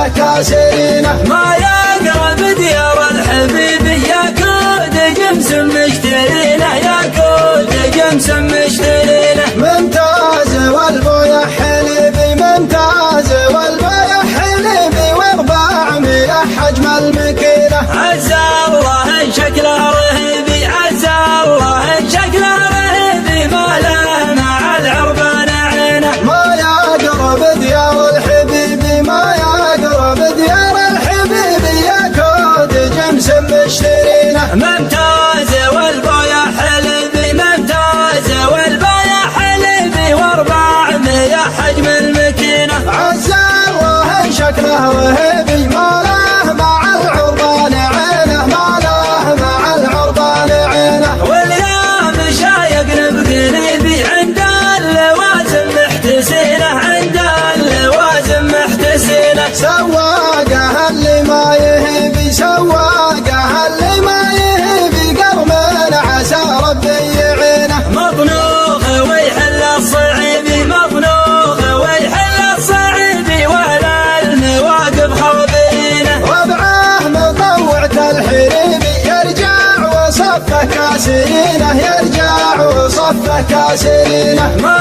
صفه كاسرينه. ما يقرب ديار الحبيب يا كود جمس مشترينه، يا كود جمس مشترينه. ممتاز والبويا حليبي ممتاز والبويا حليبي و400 حجم المكينه. عز الله ان شكله رهيبي، عز الله ان شكله رهيبي، ما له مع العربان عينه. ما يقرب ديار الحبيبي ما يقرب ديار الحبيبي يا كود جمس مشترينه. ممتاز والبويا حليبي ممتاز والبويا حليبي و400 حجم المكينه. عز الله شكله رهيبي ما له مع العربان عينه، ما له مع العربان عينه. واليوم شايق بقلبي عند اللوازم محتسينه، عند اللوازم محتسينه. سواقه اللي ما يهبي سواقه اللي ما يهبي قرم عسى ربي يعينه. مطنوخ ويحل الصعيبي مطنوخ ويحل الصعيبي وعلى المواقف خاضينه. ربعه مطوعة الحريبي يرجع وصفه كاسرينه، يرجع وصفه كاسرينه. ما